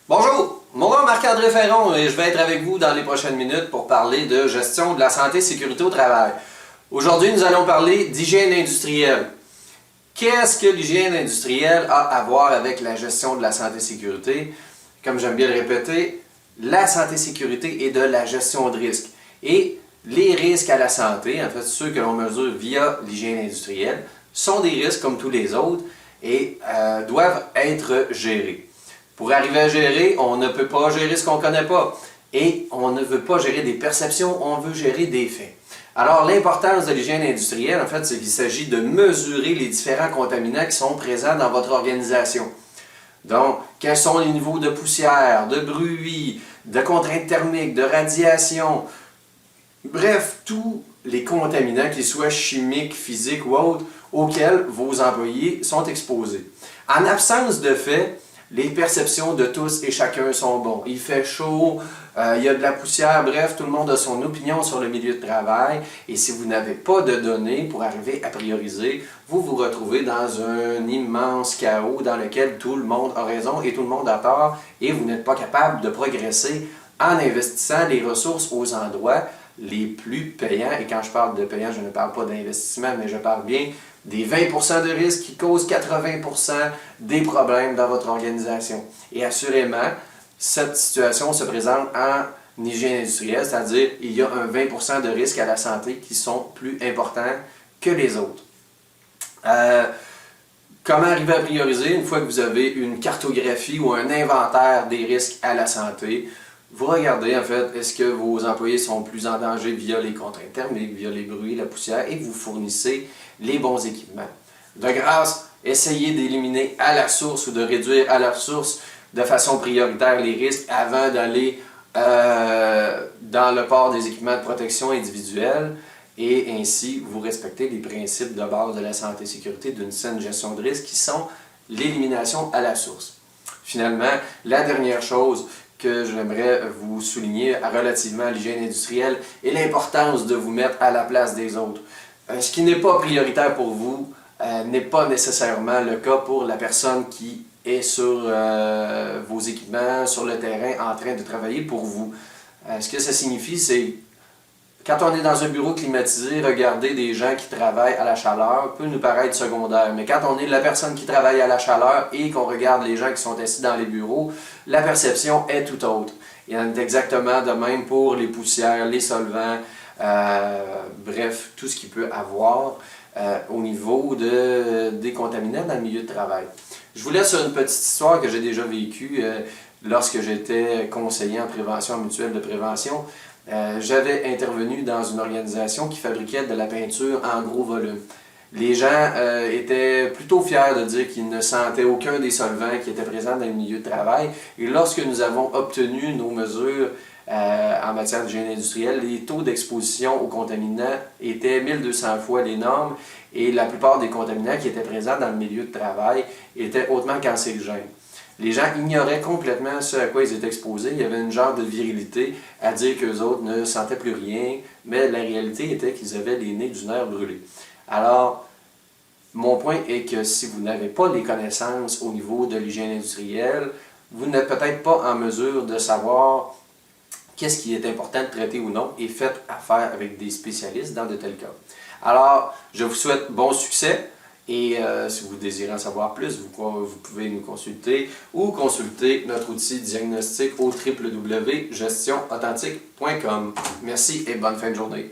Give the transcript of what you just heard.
Bonjour, mon nom est Marc-André Ferron et je vais être avec vous dans les prochaines minutes pour parler de gestion de la santé et sécurité au travail. Aujourd'hui, nous allons parler d'hygiène industrielle. Qu'est-ce que l'hygiène industrielle a à voir avec la gestion de la santé et sécurité? Comme j'aime bien le répéter, la santé et sécurité est de la gestion de risques. Et les risques à la santé, en fait ceux que l'on mesure via l'hygiène industrielle, sont des risques comme tous les autres et doivent être gérés. Pour arriver à gérer, on ne peut pas gérer ce qu'on ne connaît pas. Et on ne veut pas gérer des perceptions, on veut gérer des faits. Alors, l'importance de l'hygiène industrielle, en fait, c'est qu'il s'agit de mesurer les différents contaminants qui sont présents dans votre organisation. Donc, quels sont les niveaux de poussière, de bruit, de contraintes thermiques, de radiation, bref, tous les contaminants, qu'ils soient chimiques, physiques ou autres, auxquels vos employés sont exposés. En absence de faits, les perceptions de tous et chacun sont bons. Il fait chaud, il y a de la poussière, bref, tout le monde a son opinion sur le milieu de travail. Et si vous n'avez pas de données pour arriver à prioriser, vous vous retrouvez dans un immense chaos dans lequel tout le monde a raison et tout le monde a tort et vous n'êtes pas capable de progresser en investissant les ressources aux endroits les plus payants. Et quand je parle de payants, je ne parle pas d'investissement, mais je parle bien des 20% de risques qui causent 80% des problèmes dans votre organisation. Et assurément, cette situation se présente en hygiène industrielle, c'est-à-dire il y a un 20% de risques à la santé qui sont plus importants que les autres. Comment arriver à prioriser? Une fois que vous avez une cartographie ou un inventaire des risques à la santé, vous regardez en fait, est-ce que vos employés sont plus en danger via les contraintes thermiques, via les bruits, la poussière, et vous fournissez les bons équipements. De grâce, essayez d'éliminer à la source ou de réduire à la source de façon prioritaire les risques avant d'aller dans le port des équipements de protection individuelle et ainsi vous respectez les principes de base de la santé et sécurité d'une saine gestion de risque qui sont l'élimination à la source. Finalement, la dernière chose que j'aimerais vous souligner relativement à l'hygiène industrielle est l'importance de vous mettre à la place des autres. Ce qui n'est pas prioritaire pour vous n'est pas nécessairement le cas pour la personne qui est sur vos équipements, sur le terrain, en train de travailler pour vous. Ce que ça signifie, c'est quand on est dans un bureau climatisé, regarder des gens qui travaillent à la chaleur peut nous paraître secondaire. Mais quand on est la personne qui travaille à la chaleur et qu'on regarde les gens qui sont assis dans les bureaux, la perception est tout autre. Il en est exactement de même pour les poussières, les solvants, bref, tout ce qu'il peut avoir au niveau des contaminants dans le milieu de travail. Je vous laisse une petite histoire que j'ai déjà vécue lorsque j'étais conseiller en prévention mutuelle de prévention. J'avais intervenu dans une organisation qui fabriquait de la peinture en gros volume. Les gens étaient plutôt fiers de dire qu'ils ne sentaient aucun des solvants qui étaient présents dans le milieu de travail. Et lorsque nous avons obtenu nos mesures en matière d'hygiène industrielle, les taux d'exposition aux contaminants étaient 1200 fois les normes et la plupart des contaminants qui étaient présents dans le milieu de travail étaient hautement cancérigènes. Les gens ignoraient complètement ce à quoi ils étaient exposés. Il y avait une genre de virilité à dire qu'eux autres ne sentaient plus rien, mais la réalité était qu'ils avaient les nez du nerf brûlés. Alors, mon point est que si vous n'avez pas les connaissances au niveau de l'hygiène industrielle, vous n'êtes peut-être pas en mesure de savoir qu'est-ce qui est important de traiter ou non et faites affaire avec des spécialistes dans de tels cas. Alors, je vous souhaite bon succès. Et si vous désirez en savoir plus, vous pouvez nous consulter ou consulter notre outil diagnostic au www.gestionauthentique.com. Merci et bonne fin de journée.